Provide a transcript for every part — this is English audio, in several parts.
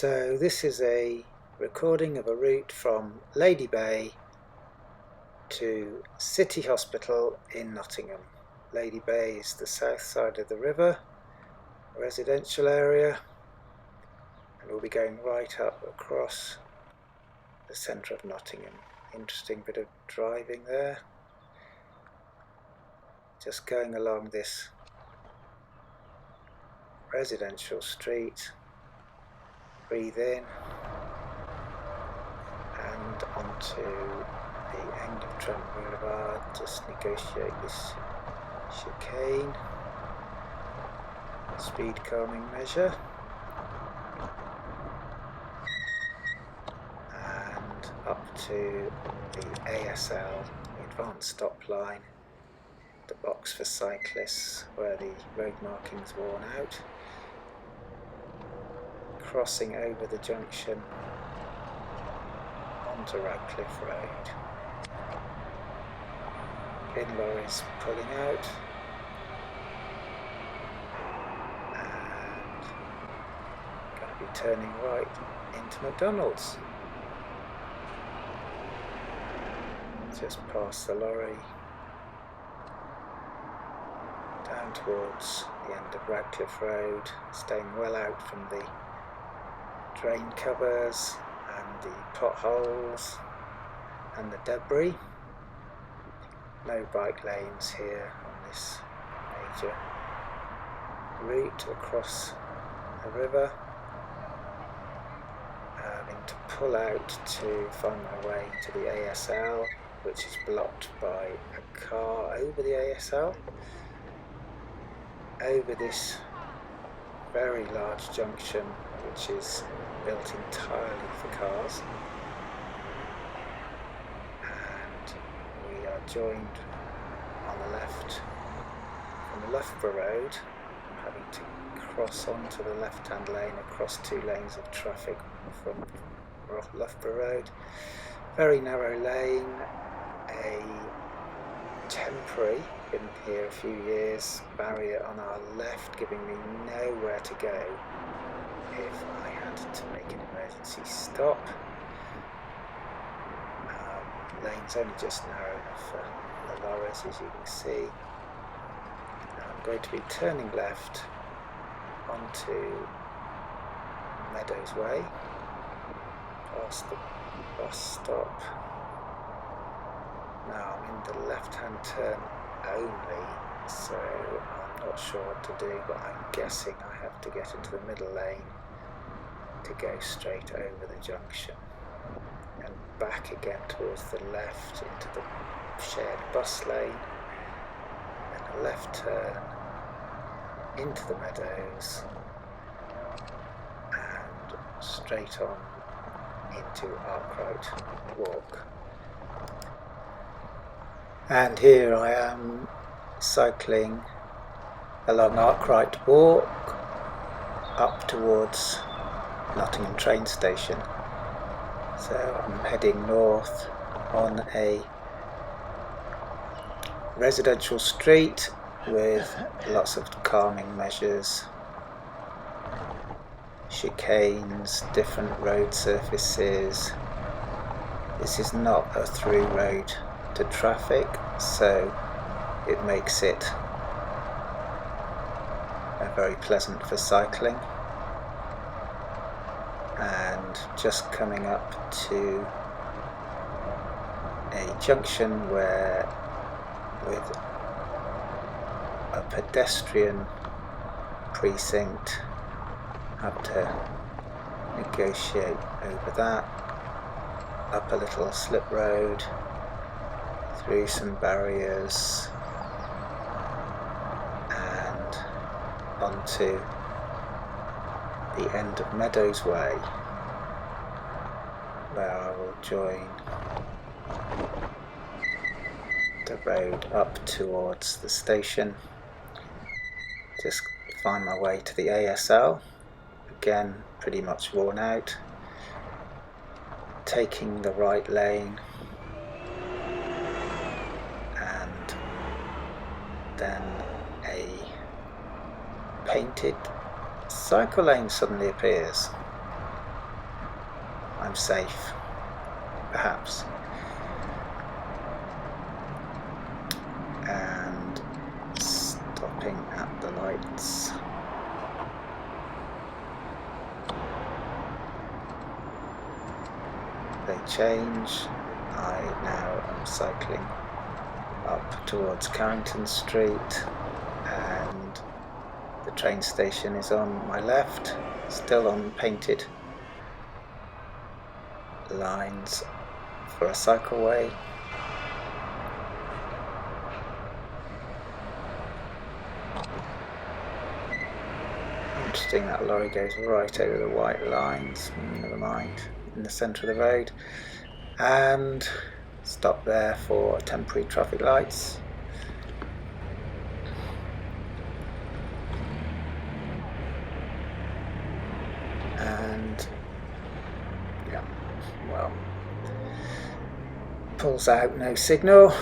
So this is a recording of a route from Lady Bay to City Hospital in Nottingham. Lady Bay is the south side of the river, a residential area, and we'll be going right up across the centre of Nottingham. Interesting bit of driving there. Just going along this residential street. Breathe in and onto the end of Trent Boulevard. Just negotiate this chicane, speed calming measure, and up to the ASL, the advanced stop line, the box for cyclists where the road marking's worn out. Crossing over the junction onto Radcliffe Road. Bin lorries pulling out, and going to be turning right into McDonald's. Just past the lorry, down towards the end of Radcliffe Road, staying well out from the drain covers and the potholes and the debris. No bike lanes here on this major route across the river. Having to pull out to find my way to the ASL, which is blocked by a car over the ASL, over this very large junction which is built entirely for cars, and we are joined on the left from Loughborough Road. I'm having to cross onto the left hand lane across two lanes of traffic from Loughborough Road. Very narrow lane, a temporary, been here a few years, barrier on our left giving me nowhere to go if I had to make an emergency stop. Lane's only just narrow enough for the lorries, as you can see. I'm going to be turning left onto Meadows Way, past the bus stop. Now I'm in the left hand turn only, so I'm not sure what to do, but I'm guessing I have to get into the middle lane to go straight over the junction and back again towards the left into the shared bus lane, and a left turn into the meadows and straight on into Arkwright Walk. And here I am cycling along Arkwright Walk up towards Nottingham train station. So I'm heading north on a residential street with lots of calming measures, chicanes, different road surfaces. This is not a through road to traffic, so it makes it very pleasant for cycling. And just coming up to a junction where, with a pedestrian precinct, have to negotiate over that, up a little slip road, through some barriers, and onto the end of Meadows Way, where I will join the road up towards the station. Just find my way to the ASL, again pretty much worn out, taking the right lane, and then a painted cycle lane suddenly appears. I'm safe, perhaps. And stopping at the lights. They change. I now am cycling up towards Carrington Street, and the train station is on my left, still on painted lines for a cycleway. Interesting, that lorry goes right over the white lines, never mind, in the centre of the road. And stop there for temporary traffic lights. And yeah, well, pulls out no signal.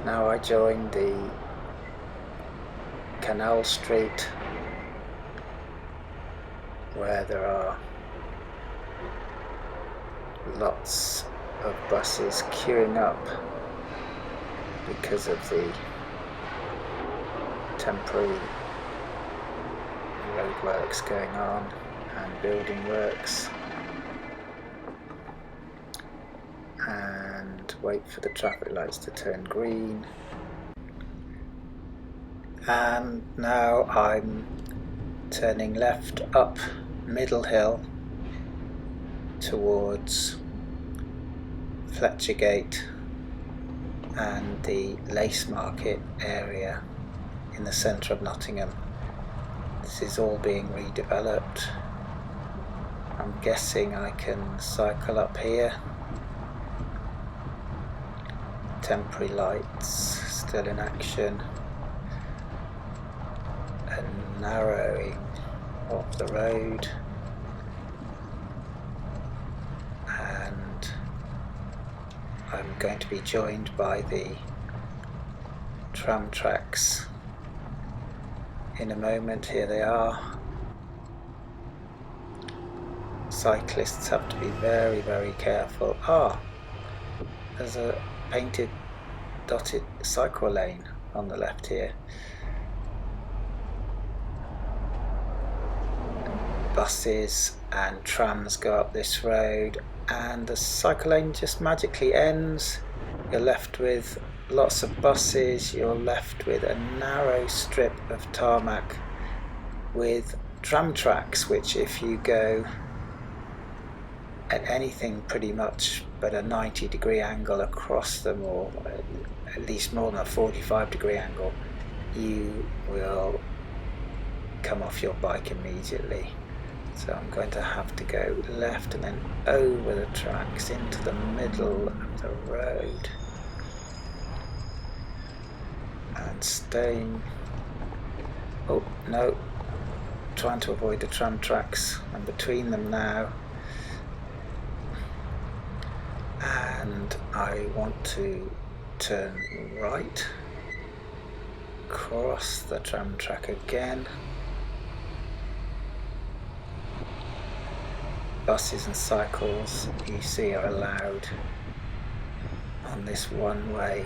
Now I join the Canal Street, where there are lots of buses queuing up because of the temporary roadworks going on and building works, and wait for the traffic lights to turn green. And now I'm turning left up Middle Hill towards Fletcher Gate and the Lace Market area in the centre of Nottingham. This is all being redeveloped. I'm guessing I can cycle up here. Temporary lights still in action. A narrowing of the road. And I'm going to be joined by the tram tracks in a moment. Here they are. Cyclists have to be very, very careful. There's a painted dotted cycle lane on the left here. Buses and trams go up this road, and the cycle lane just magically ends. You're left with lots of buses, you're left with a narrow strip of tarmac with tram tracks, which if you go at anything pretty much but a 90-degree angle across them, or at least more than a 45-degree angle, you will come off your bike immediately. So I'm going to have to go left and then over the tracks into the middle of the road, and staying, oh no, trying to avoid the tram tracks. I'm between them now, and I want to turn right, cross the tram track again. Buses and cycles, you see, are allowed on this one-way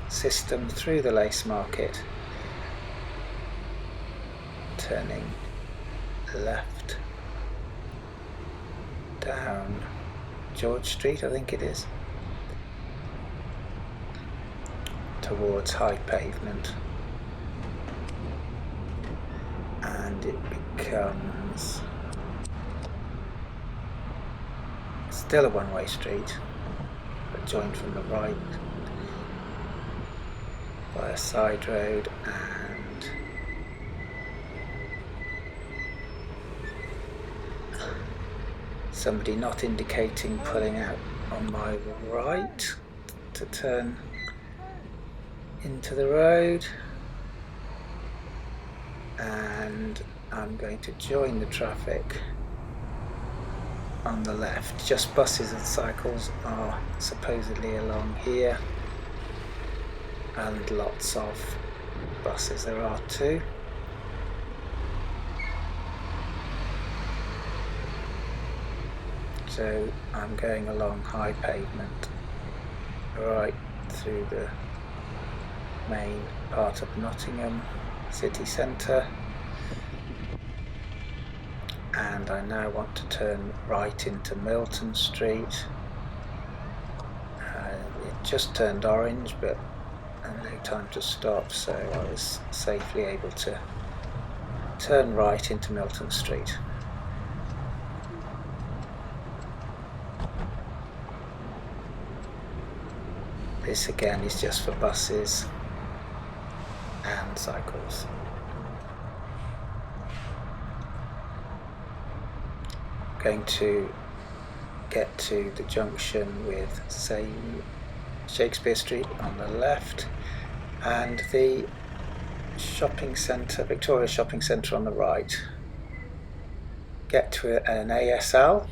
system through the Lace Market. Turning left down George Street, I think it is, towards High Pavement, and it becomes still a one-way street, but joined from the right by a side road, and somebody not indicating pulling out on my right to turn into the road, and I'm going to join the traffic on the left. Just buses and cycles are supposedly along here, and lots of buses. There are two. So I'm going along high pavement right through the main part of Nottingham city centre, and I now want to turn right into Milton Street. It just turned orange, but no time to stop, so I was safely able to turn right into Milton Street. This again is just for buses and cycles. I'm going to get to the junction with, say, Shakespeare Street on the left and the shopping centre, Victoria Shopping Centre on the right. Get to an ASL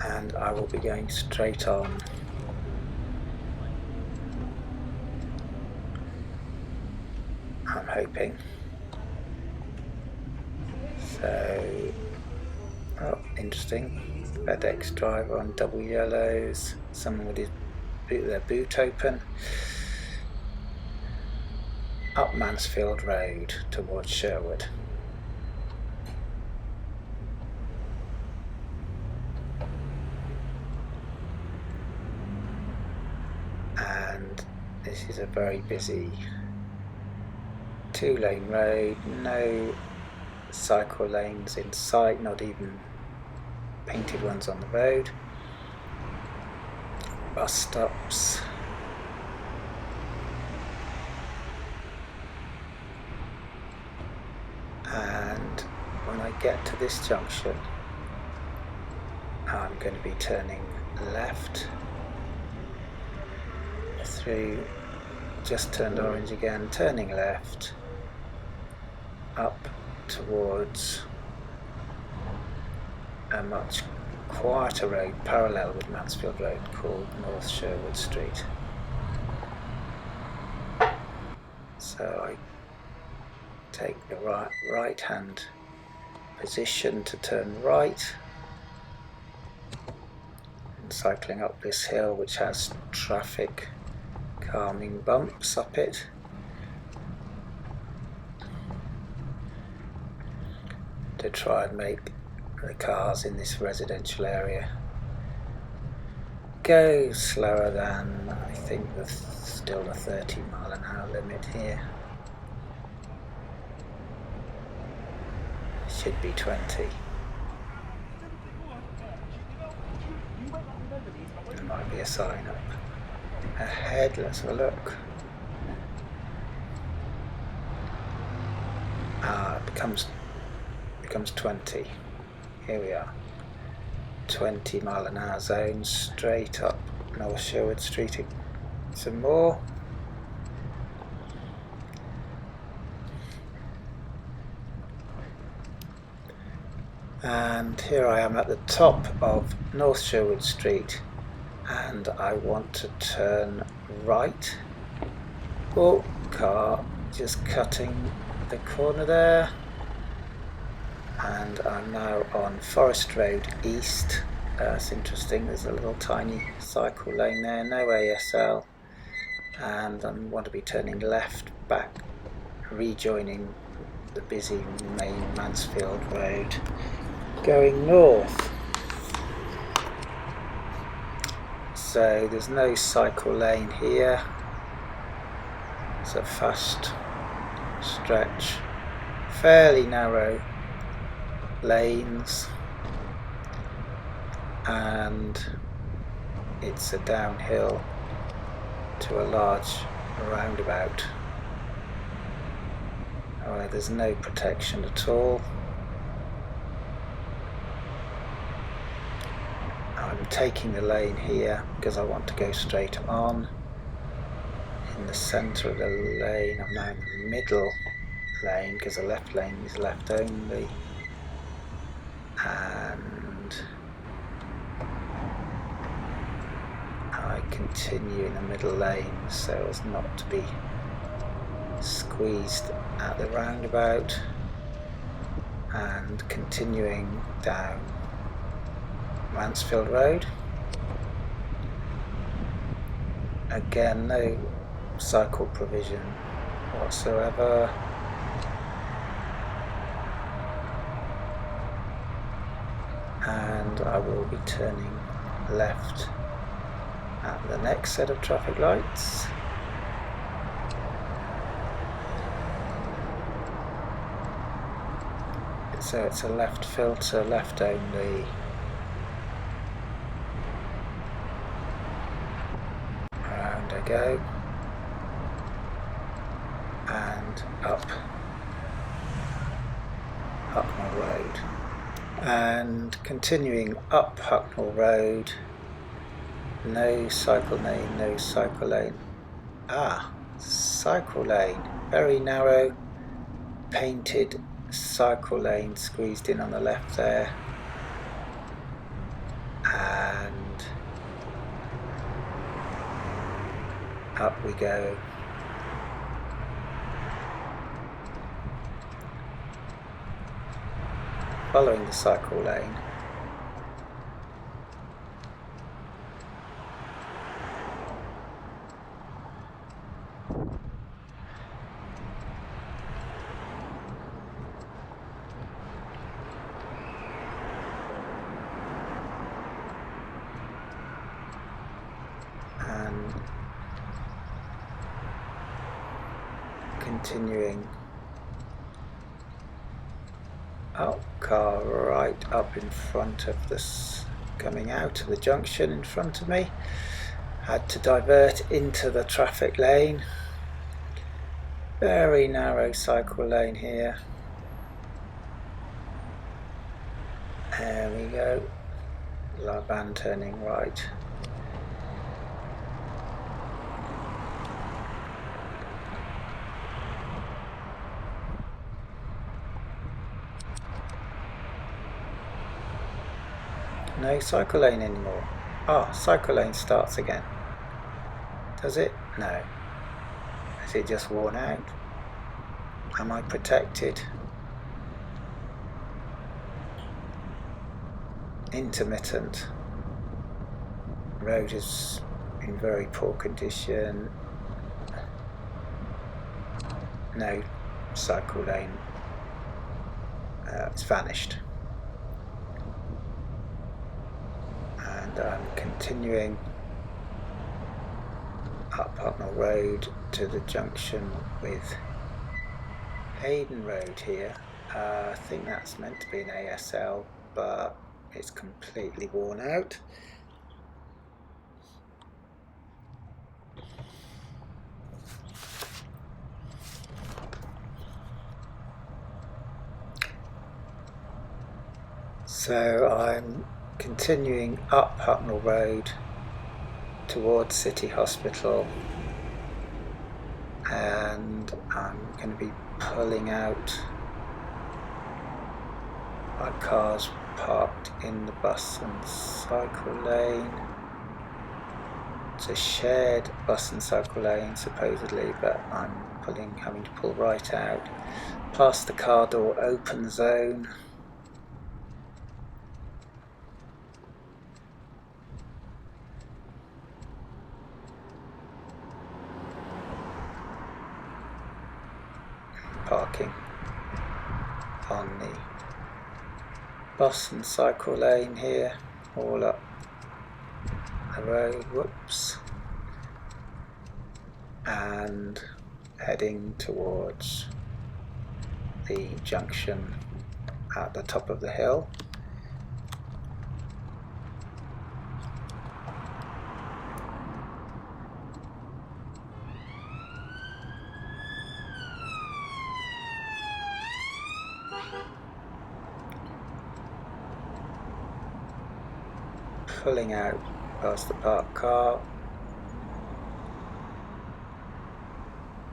and I will be going straight on. I'm hoping. So, oh, interesting. FedEx driver on double yellows, someone with their boot open. Up Mansfield Road towards Sherwood. And this is a very busy 2-lane road, no cycle lanes in sight, not even painted ones on the road. Bus stops. And when I get to this junction, I'm going to be turning left through, just turned orange again, turning left up towards a much quieter road parallel with Mansfield Road called North Sherwood Street. So I take the right hand position to turn right, and cycling up this hill which has traffic calming bumps up it. To try and make the cars in this residential area go slower than, I think, still the 30-mile-an-hour limit here. Should be 20. There might be a sign up ahead, let's have a look. It becomes 20. Here we are. 20-mile-an-hour zone straight up North Sherwood Street. Some more. And here I am at the top of North Sherwood Street, and I want to turn right. Oh, car just cutting the corner there. And I'm now on Forest Road East. It's interesting, there's a little tiny cycle lane there, no ASL. And I want to be turning left back, rejoining the busy main Mansfield Road, going north. So there's no cycle lane here. It's a fast stretch, fairly narrow lanes, and it's a downhill to a large roundabout. There's no protection at all. I'm taking the lane here because I want to go straight on. In the centre of the lane, I'm now in the middle lane because the left lane is left only. And I continue in the middle lane so as not to be squeezed at the roundabout, and continuing down Mansfield Road. Again, no cycle provision whatsoever. And I will be turning left at the next set of traffic lights. So it's a left filter, left only. Around I go. And up Hucknall Road. And continuing up Hucknall Road. No cycle lane, no cycle lane. Cycle lane. Very narrow, painted cycle lane squeezed in on the left there. And up we go. Following the cycle lane. And continuing up, car right up in front of this, coming out of the junction in front of me. Had to divert into the traffic lane. Very narrow cycle lane here. There we go. La van turning right. No cycle lane anymore. Cycle lane starts again. Does it? No. Is it just worn out? Am I protected? Intermittent. Road is in very poor condition. No cycle lane. It's vanished. And I'm continuing up Hucknall Road to the junction with Hayden Road here. I think that's meant to be an ASL, but it's completely worn out. So I'm continuing up Hucknall Road towards City Hospital, and I'm going to be pulling out. My car's parked in the bus and cycle lane. It's a shared bus and cycle lane supposedly, but I'm having to pull right out past the car door open zone. Parking on the bus and cycle lane here, all up the road, whoops, and heading towards the junction at the top of the hill. Pulling out past the parked car.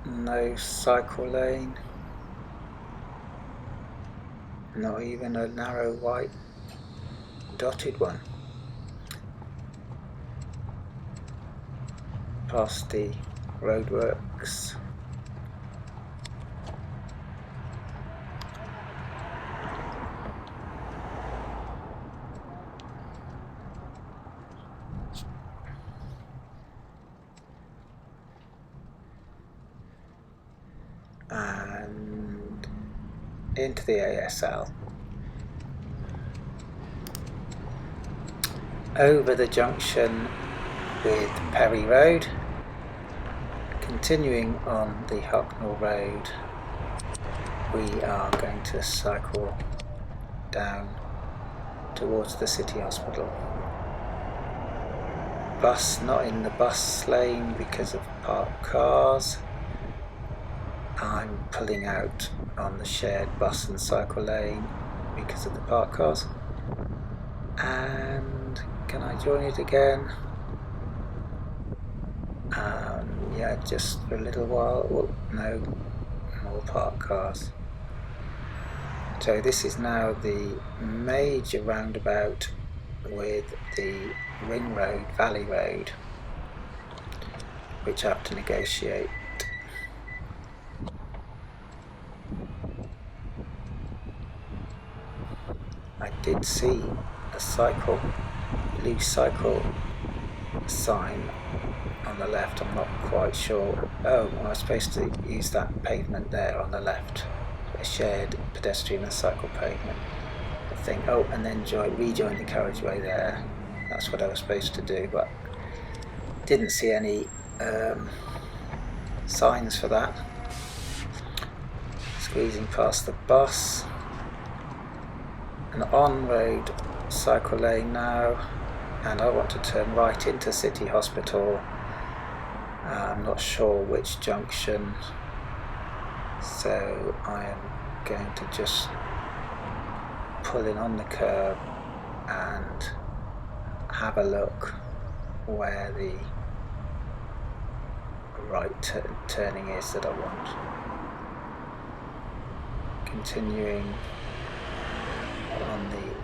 No cycle lane. Not even a narrow white dotted one. Past the roadworks. and into the ASL, over the junction with Perry Road, continuing on the Hucknall Road. We are going to cycle down towards the City Hospital. Bus not in the bus lane because of parked cars. I'm pulling out on the shared bus and cycle lane because of the parked cars. And can I join it again? Yeah, just for a little while. Oh, no, more parked cars. So this is now the major roundabout with the Ring Road, Valley Road, which I have to negotiate. I did see a blue cycle sign on the left. I'm not quite sure. Oh, I was supposed to use that pavement there on the left, a shared pedestrian and cycle pavement. I think, oh, and then rejoin the carriageway there. That's what I was supposed to do, but didn't see any signs for that. Squeezing past the bus. An on-road cycle lane now, and I want to turn right into City Hospital. I'm not sure which junction, so I am going to just pull in on the curb and have a look where the right turning is that I want. Continuing on the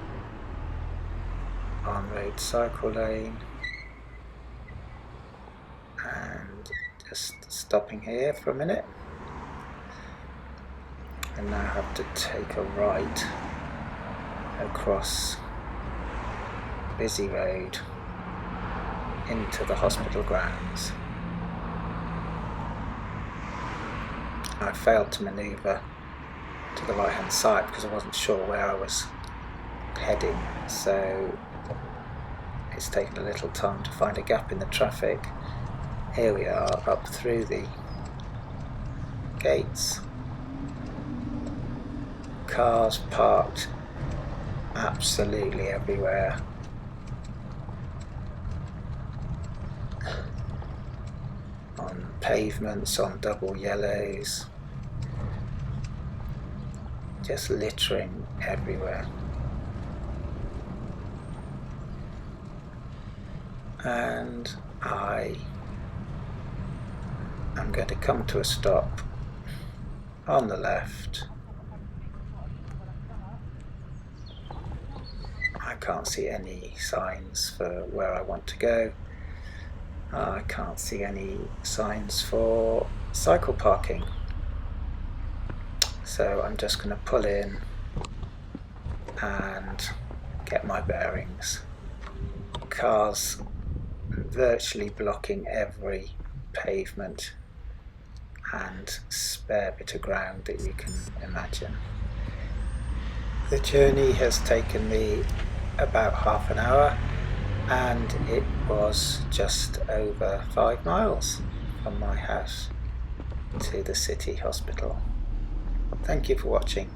on-road cycle lane and just stopping here for a minute, and now have to take a right across busy road into the hospital grounds. I failed to manoeuvre to the right hand side because I wasn't sure where I was heading, so it's taken a little time to find a gap in the traffic. Here we are up through the gates. Cars parked absolutely everywhere. On pavements, on double yellows, just littering everywhere. And I am going to come to a stop on the left. I can't see any signs for where I want to go. I can't see any signs for cycle parking. So I'm just going to pull in and get my bearings. Cars virtually blocking every pavement and spare bit of ground that you can imagine. The journey has taken me about half an hour, and it was just over 5 miles from my house to the City Hospital. Thank you for watching.